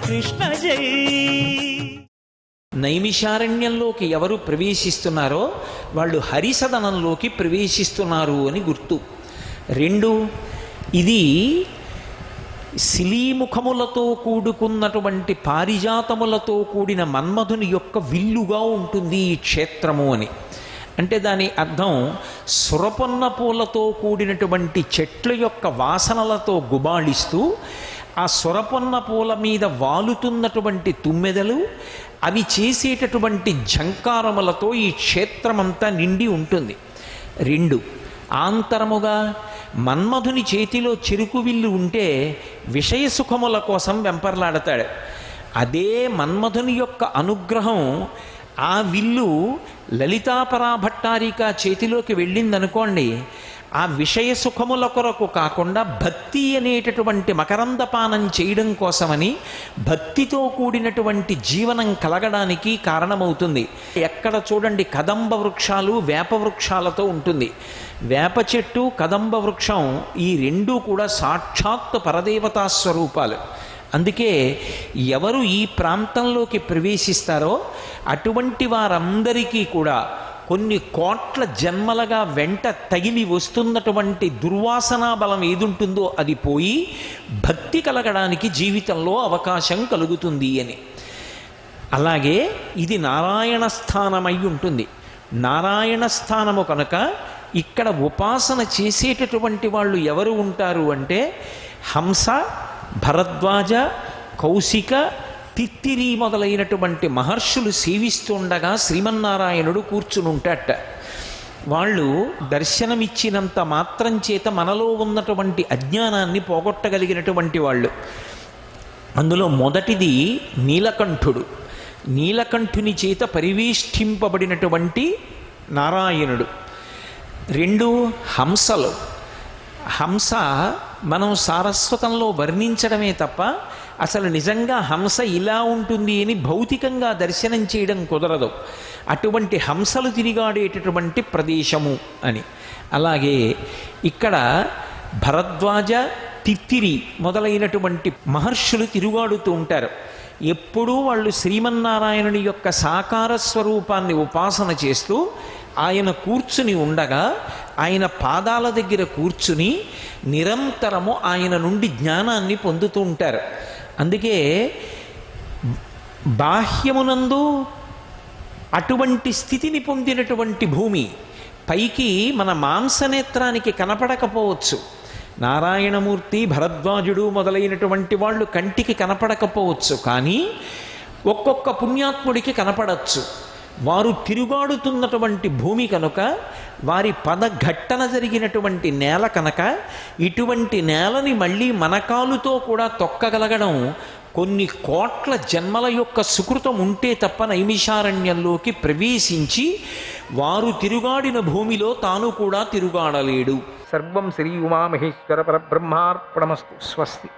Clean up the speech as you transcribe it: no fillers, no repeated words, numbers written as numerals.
కృష్ణ జై. నైమిషారణ్యంలోకి ఎవరు ప్రవేశిస్తున్నారో వాళ్ళు హరిసదనంలోకి ప్రవేశిస్తున్నారు అని గుర్తు. రెండు, ఇది శిలీముఖములతో కూడుకున్నటువంటి పారిజాతములతో కూడిన మన్మధుని యొక్క విల్లుగా ఉంటుంది ఈ క్షేత్రము అని. అంటే దాని అర్థం సురపొన్న పూలతో కూడినటువంటి చెట్ల యొక్క వాసనలతో గుబాళిస్తూ ఆ సురపొన్న పూల మీద వాలుతున్నటువంటి తుమ్మెదలు అవి చేసేటటువంటి ఝంకారములతో ఈ క్షేత్రమంతా నిండి ఉంటుంది. రెండు, ఆంతరముగా మన్మధుని చేతిలో చెరుకు విల్లు ఉంటే విషయసుఖముల కోసం వెంపర్లాడతాడు. అదే మన్మధుని యొక్క అనుగ్రహం ఆ విల్లు లలితాపరాభట్టారిక చేతిలోకి వెళ్ళిందనుకోండి, ఆ విషయ సుఖముల కొరకు కాకుండా భక్తి అనేటటువంటి మకరందపానం చేయడం కోసమని భక్తితో కూడినటువంటి జీవనం కలగడానికి కారణమవుతుంది. ఎక్కడ చూడండి కదంబ వృక్షాలు వేప వృక్షాలతో ఉంటుంది. వేప చెట్టు కదంబ వృక్షం ఈ రెండూ కూడా సాక్షాత్ పరదేవతా స్వరూపాలు. అందుకే ఎవరు ఈ ప్రాంతంలోకి ప్రవేశిస్తారో అటువంటి వారందరికీ కూడా కొన్ని కోట్ల జన్మలుగా వెంట తగిలి వస్తున్నటువంటి దుర్వాసనా బలం ఏదుంటుందో అది పోయి భక్తి కలగడానికి జీవితంలో అవకాశం కలుగుతుంది అని. అలాగే ఇది నారాయణ స్థానమై ఉంటుంది. నారాయణ స్థానము కనుక ఇక్కడ ఉపాసన చేసేటటువంటి వాళ్ళు ఎవరు ఉంటారు అంటే హంస, భరద్వాజ, కౌశిక, తిత్తిరి మొదలైనటువంటి మహర్షులు సేవిస్తుండగా శ్రీమన్నారాయణుడు కూర్చుని ఉంటాట. వాళ్ళు దర్శనమిచ్చినంత మాత్రం చేత మనలో ఉన్నటువంటి అజ్ఞానాన్ని పోగొట్టగలిగినటువంటి వాళ్ళు. అందులో మొదటిది నీలకంఠుడు. నీలకంఠుని చేత పరివేష్టింపబడినటువంటి నారాయణుడు. రెండు, హంసలు. హంస మనం సారస్వతంలో వర్ణించడమే తప్ప అసలు నిజంగా హంస ఇలా ఉంటుంది అని భౌతికంగా దర్శనం చేయడం కుదరదు. అటువంటి హంసలు తిరిగాడేటటువంటి ప్రదేశము అని. అలాగే ఇక్కడ భరద్వాజ, తిత్తిరి మొదలైనటువంటి మహర్షులు తిరుగాడుతూ ఉంటారు. ఎప్పుడూ వాళ్ళు శ్రీమన్నారాయణుని యొక్క సాకార స్వరూపాన్ని ఉపాసన చేస్తూ ఆయన కూర్చుని ఉండగా ఆయన పాదాల దగ్గర కూర్చుని నిరంతరము ఆయన నుండి జ్ఞానాన్ని పొందుతూ ఉంటారు. అందుకే బాహ్యమునందు అటువంటి స్థితిని పొందినటువంటి భూమి పైకి మన మాంసనేత్రానికి కనపడకపోవచ్చు. నారాయణమూర్తి, భరద్వాజుడు మొదలైనటువంటి వాళ్ళు కంటికి కనపడకపోవచ్చు, కానీ ఒక్కొక్క పుణ్యాత్ముడికి కనపడచ్చు. వారు తిరుగాడుతున్నటువంటి భూమి కనుక, వారి పదఘట్టన జరిగినటువంటి నేల కనుక, ఇటువంటి నేలని మళ్ళీ మనకాలుతో కూడా తొక్కగలగడం కొన్ని కోట్ల జన్మల యొక్క సుకృతం ఉంటే తప్ప నైమిషారణ్యంలోకి ప్రవేశించి వారు తిరుగాడిన భూమిలో తాను కూడా తిరుగాడలేడు. సర్వం శ్రీ ఉమామహేశ్వర పరబ్రహ్మార్పణమస్తు. స్వస్తి.